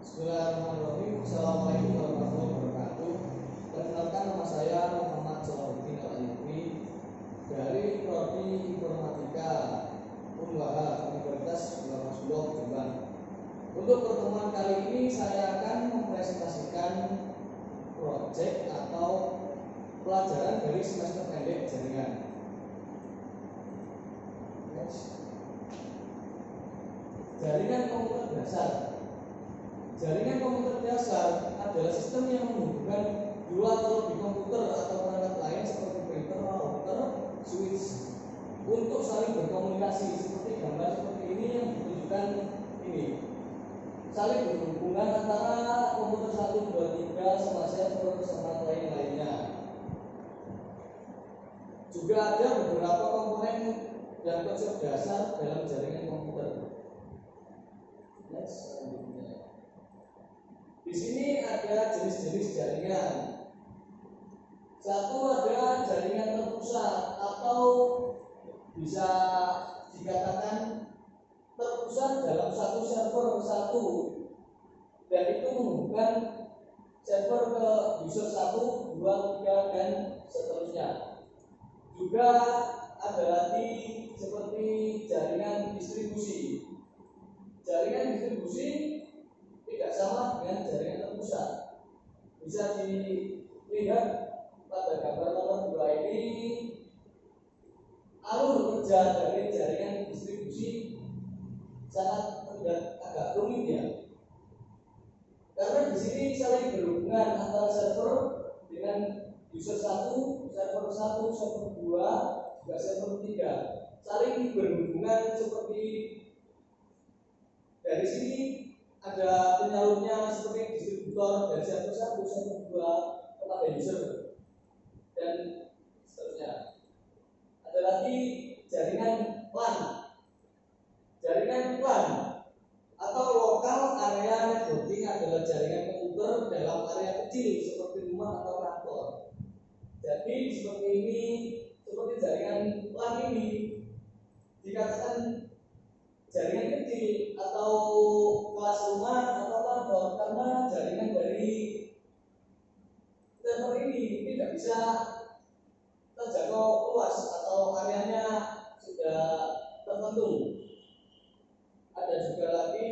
Bismillahirrahmanirrahim. Assalamualaikum warahmatullahi wabarakatuh. Perkenalkan, nama saya Muhammad Salahuddin Al-Ayubi dari Prodi Informatika Unwahab Universitas Muhammadiyah Jombang. Untuk pertemuan kali ini saya akan mempresentasikan proyek atau pelajaran dari semester pendek jaringan. Jaringan komputer dasar. Jaringan komputer dasar adalah sistem yang menghubungkan dua atau lebih komputer atau perangkat lain seperti printer, router, switch untuk saling berkomunikasi. Seperti gambar seperti ini yang ditunjukkan ini. Saling berhubungan antara komputer 1, 2, 3 sama server sama lain-lainnya. Juga ada beberapa komponen dan konsep dasar dalam jaringan komputer. Next, di sini ada jenis-jenis jaringan. Satu ada jaringan terpusat atau bisa dikatakan terpusat dalam satu server satu, dan itu menghubungkan server ke user 1, 2, 3 dan seterusnya. Juga ada lagi seperti jaringan distribusi. Jaringan distribusi tidak sama dengan jaringan terpusat. Bisa dilihat pada gambar nomor 2 ini, alur kerja dari jaringan distribusi sangat agak rumit ya, karena di sini saling berhubungan antara server dengan user 1, server 1, server 2, juga server 3, saling berhubungan seperti dari sini ada penyalurnya seperti distributor dari server 1, server 2 kepada user dan seterusnya. Ada lagi jaringan LAN. Jaringan LAN atau local area networking adalah jaringan komputer dalam area kecil seperti rumah atau kantor. Jadi seperti ini, seperti jaringan LAN ini dikatakan jaringan kecil atau kelas rumah atau kantor karena jaringan dari server ini tidak bisa terjangkau luas atau areanya sudah tertentu. Ada juga lagi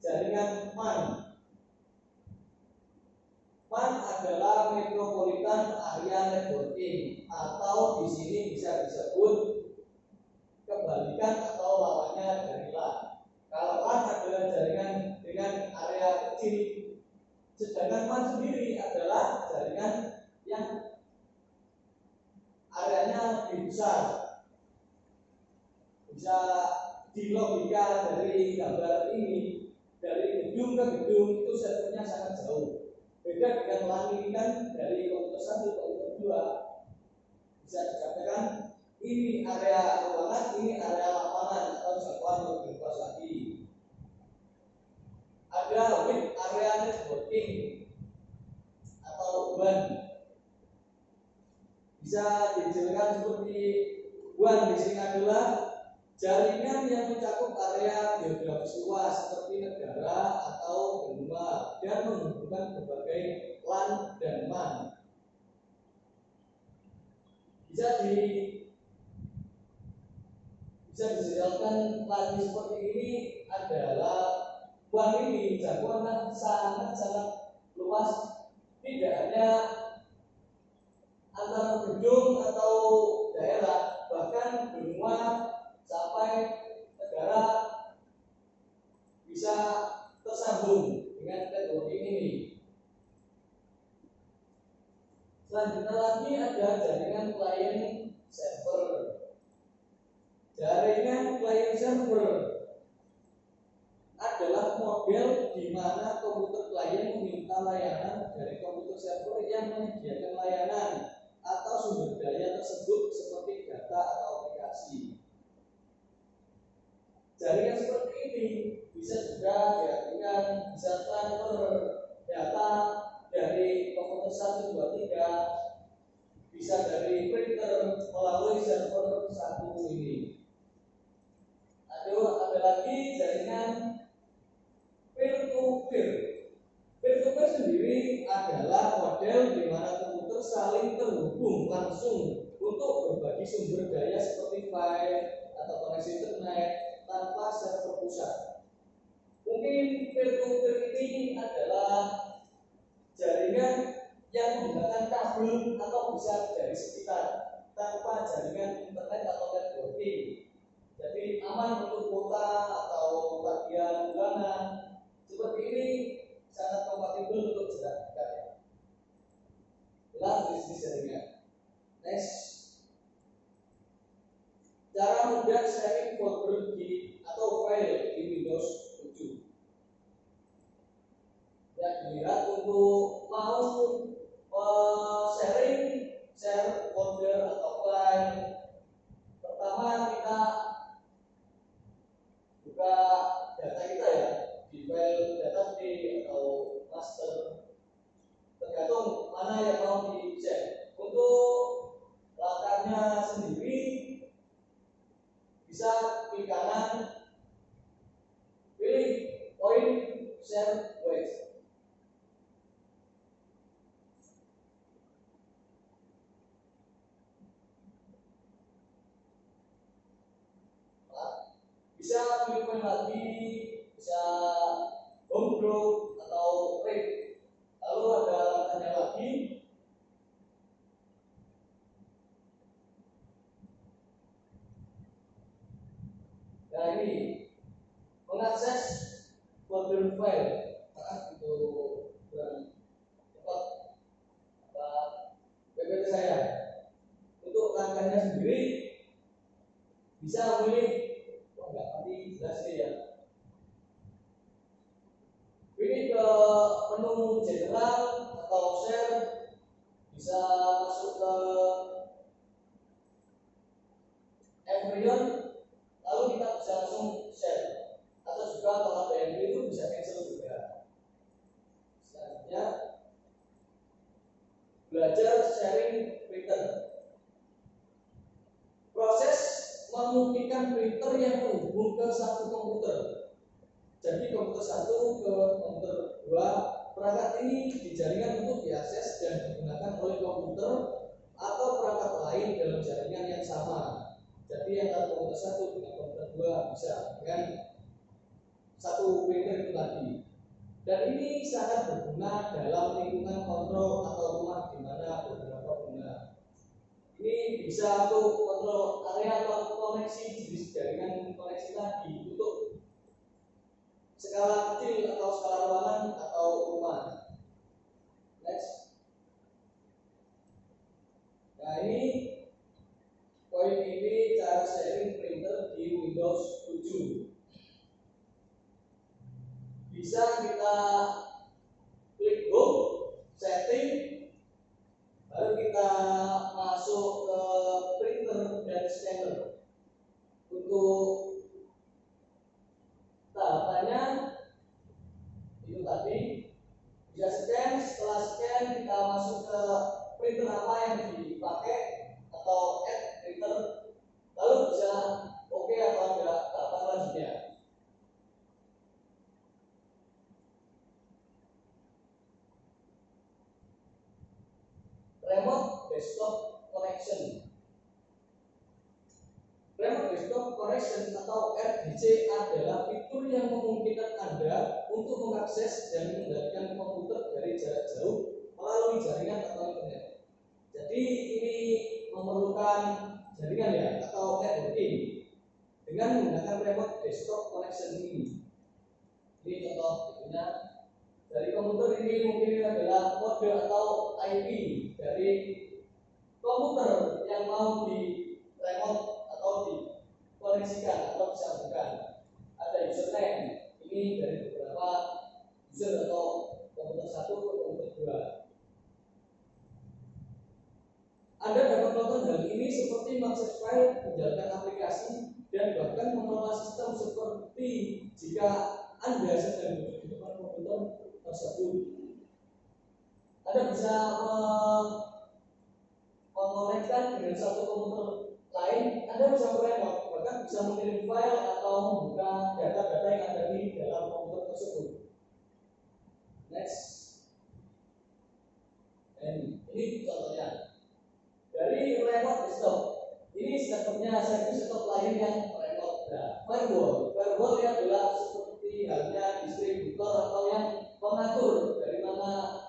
jaringan MAN. MAN adalah Metropolitan Area Networking atau di sini bisa disebut kebalikan atau lawannya dari LAN. Kalau LAN adalah jaringan dengan area kecil, sedangkan MAN sendiri adalah jaringan yang areanya lebih besar. Bisa dilogika dari gambar ini, dari gedung ke gedung itu servernya sangat jauh. Beda dengan LAN ini kan dari komputer 1 ke komputer 2. Bisa dikatakan ini area ruangan, ini area lapangan atau jangkauan lebih luas lagi. Ada wide area networking atau WAN. Bisa dijelaskan seperti WAN di sini adalah jaringan yang mencakup area geografis luas seperti negara atau benua dan menghubungkan berbagai LAN dan MAN. Bisa dijelaskan lagi seperti ini adalah WAN ini jangkauan sangat luas, tidak hanya antar gedung atau daerah, bahkan benua sampai negara bisa tersambung dengan networking ini. Selanjutnya lagi ada jaringan klien server. Jaringan klien server adalah model di mana komputer klien meminta layanan dari komputer server yang menyediakan layanan atau sumber daya tersebut seperti data atau aplikasi. Jaringan seperti ini bisa juga diartikan bisa transfer data dari komputer 1, 2, 3, bisa dari printer melalui server 1 ini. Ada lagi jaringan peer to peer-to-peer. Peer-to-peer sendiri adalah model di mana komputer saling terhubung langsung untuk berbagi sumber daya seperti file atau koneksi internet tanpa server pusat. Mungkin peer-to-peer ini adalah jaringan yang menggunakan kabel atau bisa dari sekitar tanpa jaringan internet atau networking. Jadi aman untuk kuota atau tagihan bulanan. Seperti ini sangat kompatibel untuk jarak dekat. Itulah bisnis jaringan. Next, cara mudah sharing folder atau file di Windows 7. Ya, dilihat untuk mau share folder atau file. Pertama kita buka data kita ya di file data atau master, tergantung mana yang mau di share. Untuk langkahnya sendiri bisa klik kanan, pilih poin share widget. Bisa pilih poin lagi, bisa home group atau break. Lalu ada tanya lagi. Nah ini mengakses folder file. Itu kurang cepat PPT saya. Untuk langkahnya sendiri bisa memilih enggak nanti jelas ya. Pilih ke menu general atau share, bisa masuk ke everyone, lalu kita bisa langsung share. Atau juga kalau ada yang itu bisa cancel juga. Selanjutnya belajar sharing printer. Proses memungkinkan printer yang terhubung ke satu komputer. Jadi komputer satu ke komputer dua, perangkat ini dijaringan untuk diakses dan digunakan oleh komputer atau perangkat lain dalam jaringan yang sama. Jadi antara komputer satu dengan komputer dua bisa dengan satu printer itu tadi. Dan ini sangat berguna dalam lingkungan kontrol atau rumah di mana beberapa pengguna. Ini bisa untuk kontrol area atau koneksi jenis jaringan koneksi tadi untuk skala kecil atau skala ruangan atau rumah. Next. Nah ini poin ini cara sharing printer di Windows 7. Bisa kita klik home, setting, lalu kita masuk ke printer dan scanner. Untuk tahapannya itu tadi bisa scan, setelah scan kita masuk ke printer apa yang dipakai atau add printer, lalu bisa oke atau enggak tahapan selanjutnya. Remote desktop connection. Remote desktop connection atau RDC adalah fitur yang memungkinkan Anda untuk mengakses dan mengendalikan komputer dari jarak jauh melalui jaringan atau internet. Jadi ini memerlukan jaringan ya atau networking dengan menggunakan remote desktop connection ini. Ini contoh tentunya dari komputer ini mungkin adalah kode atau IP dari komputer yang mau di remote atau dikoneksikan atau disambungkan. Ada username ini dari beberapa user atau komputer satu ke komputer dua. Anda dapat melakukan hal ini seperti mengakses file, menjalankan aplikasi, dan bahkan mengelola sistem seperti jika Anda sedang duduk di depan komputer tersebut. Anda bisa mengonekkan dengan satu komputer lain. Anda bisa remote, bahkan bisa mengirim file atau membuka data-data yang ada di dalam komputer tersebut. punya servis atau klien yang remote. Nah, firewall ini adalah seperti halnya distributor atau yang mengatur dari mana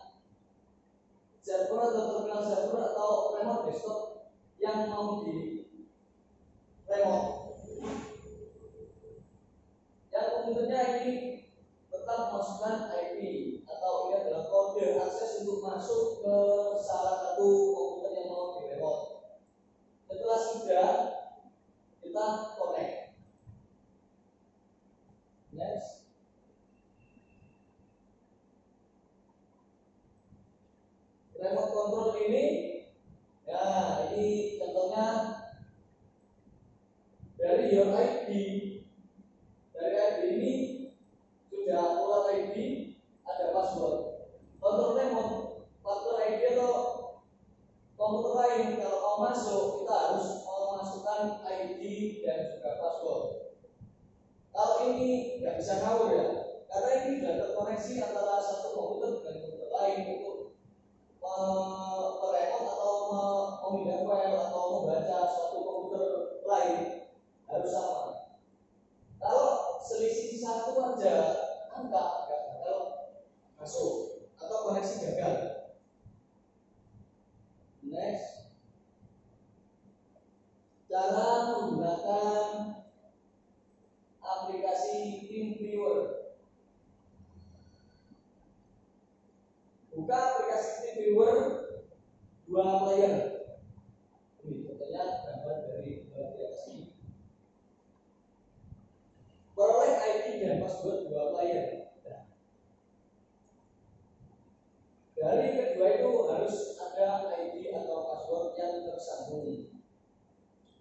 server atau terminal server atau remote desktop yang mau di remote. Yang komputernya ini tetap memasukkan IP atau ini adalah kode akses untuk masuk ke salah satu komputer yang mau di remote. Setelah sudah, kita connect. Next. Remote control ini, ya ini contohnya dari your ID. Dari ID ini sudah keluar ID, ada password. Control remote, password ID atau komputer lain kalau mau masuk kita harus memasukkan ID dan juga password. Kalau ini nggak bisa ngawur ya, karena ini sudah terkoneksi antara satu komputer dengan komputer lain untuk meremote atau memindah file atau membaca suatu komputer lain harus sama. Kalau selisih satu aja angka nggak bakal masuk atau koneksi gagal. Next, cara menggunakan aplikasi TeamViewer. Buka aplikasi TeamViewer 2 player. Ini contohnya gambar dari aplikasi. Peroleh ID dan password 2 player. Nah, dari kedua itu harus ada ID atau password yang tersambung.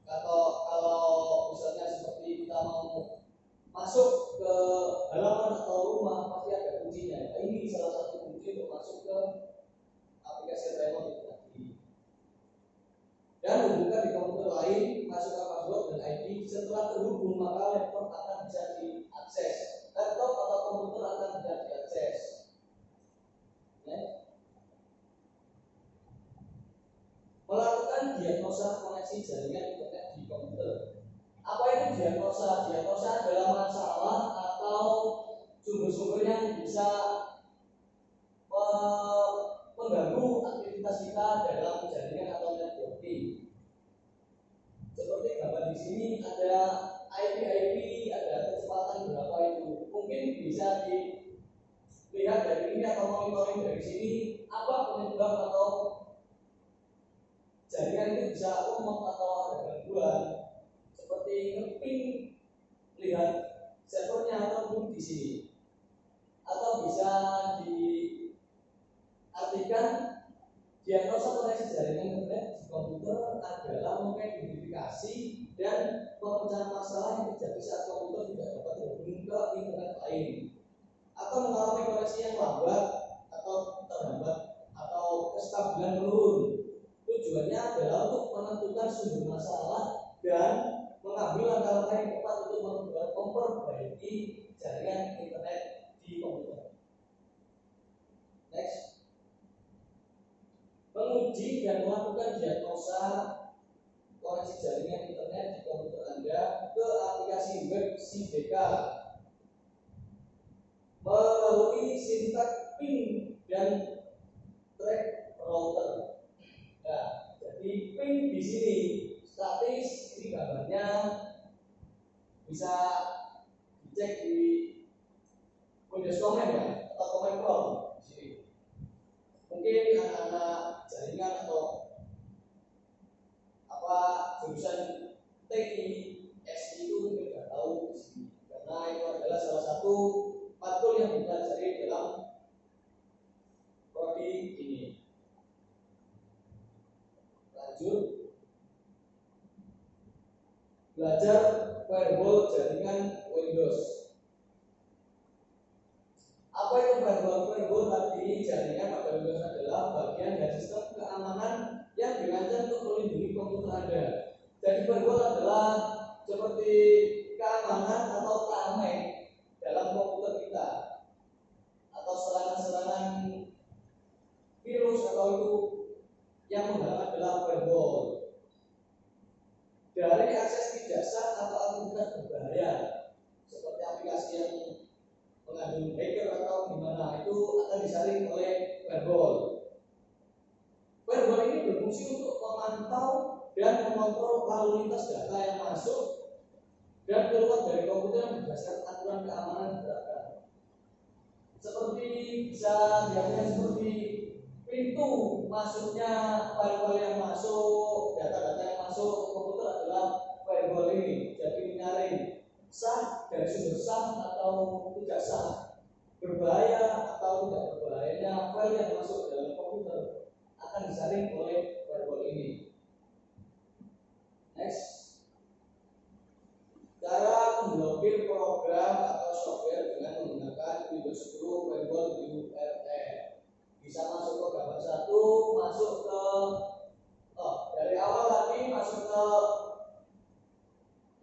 Atau kalau misalnya seperti kita mau masuk ke halaman atau rumah pasti ada kuncinya. Ini salah satu kunci untuk masuk ke aplikasi remote itu tadi. Dan hubungkan di komputer lain, masukkan password dan ID. Setelah terhubung maka laptop akan bisa diakses. Laptop atau komputer akan bisa diakses. Ya. Melakukan diagnosa koneksi jaringan internet di komputer. Apa itu diagnosa? Diagnosa adalah masalah atau sumber-sumber yang bisa mengganggu aktivitas kita dalam jaringan atau networking. Seperti gambar di sini ada IP, ada kecepatan berapa itu. Mungkin bisa dilihat dari ini atau monitoring dari sini apa penyebab atau jaringan itu bisa lemot atau ada gangguan. Seperti ngeping, lihat servernya atau di sini, atau bisa diartikan diagnosa koneksi jaringan internet di komputer adalah mengidentifikasi dan pemecahan masalah yang terjadi saat komputer tidak dapat terhubung ke internet lain atau mengalami koneksi yang lambat atau terhambat atau kestabilan menurun. Tujuannya adalah untuk menentukan sumber masalah dan mengambil langkah-langkah yang tepat untuk memperbaiki jaringan internet di komputer. Next, menguji dan melakukan diagnosa koneksi jaringan internet di komputer Anda ke aplikasi web CDK melalui sintak ping dan track router. Nah, jadi ping di sini statis, ini gambarnya bisa dicek di Windows Command ya, atau Command Prompt di sini. Mungkin anak-anak jaringan atau apa jurusan TI, SI itu mungkin nggak tahu di sini, karena itu adalah salah satu matkul yang dipelajari dalam prodi ini. Lanjut, belajar firewall jaringan Windows. Apa itu firewall? Firewall tadi jaringan pada Windows adalah bagian dari sistem keamanan yang dirancang untuk melindungi komputer Anda. Jadi firewall adalah seperti keamanan atau tameng dalam komputer kita, atau serangan-serangan virus atau itu yang menghalang adalah firewall. Dari gimana, itu akan disaring oleh firewall. Firewall ini berfungsi untuk memantau dan mengontrol lalu lintas data yang masuk dan keluar dari komputer berdasarkan aturan keamanan data. Seperti bisa diartikan seperti pintu masuknya firewall yang masuk, data-data yang masuk ke komputer adalah firewall ini. Jadi menyaring sah dari sumber sah atau tidak sah, berbahaya atau tidak berbahayanya file yang masuk dalam komputer akan disaring oleh firewall ini. Next, cara memblokir program atau software dengan menggunakan Windows 10 firewall URL. Bisa masuk ke gambar 1, masuk ke dari awal tadi masuk ke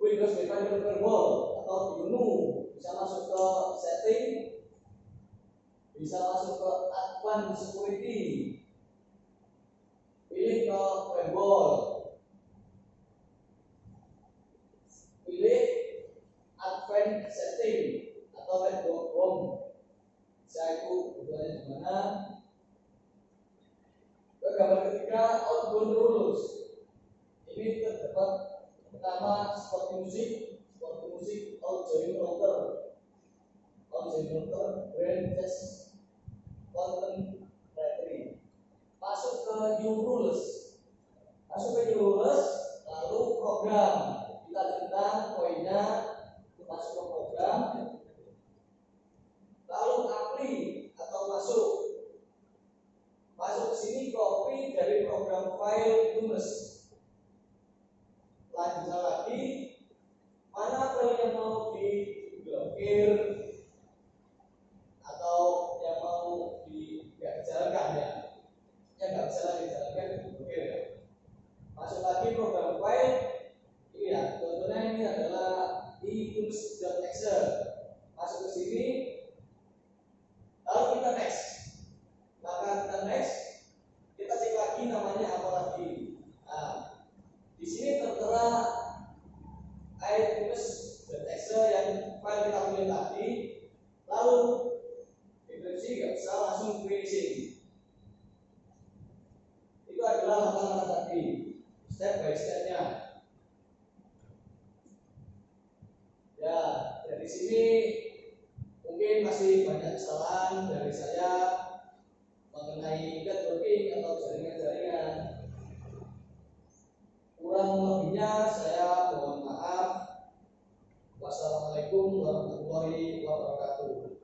Windows Defender Firewall atau GNU, bisa masuk ke setting, bisa masuk ke advanced security, pilih ke firewall, pilih advanced setting atau network home. Saya itu kebutuhannya di mana. Ke gambar ketiga, outbound rules. Ini terdapat pertama seperti musik, audio router, brand test, content directory. Masuk ke new rules, lalu program. Kita tentang poinnya, masuk ke program, lalu apply atau masuk ke sini, copy dari program file tulis. Lanjut lagi, mana file yang mau diblokir atau yang mau nggak dijalankan ya, yang nggak bisa lagi dijalankan diblokir ya. Masuk lagi program file ini ya, contohnya ini adalah e-tools.exe. Masuk ke sini, lalu kita next. Maka kita next, kita cek lagi namanya apa lagi. Nah, di sini tertera e-tools.exe yang file kita pilih tadi. Lalu deskripsi nggak bisa langsung finishing. Itu adalah langkah-langkah tadi, step by step-nya. Ya, dari sini mungkin masih banyak kesalahan dari saya mengenai networking atau jaringan-jaringan. Kurang lebihnya saya mohon maaf. Wassalamualaikum warahmatullahi wabarakatuh.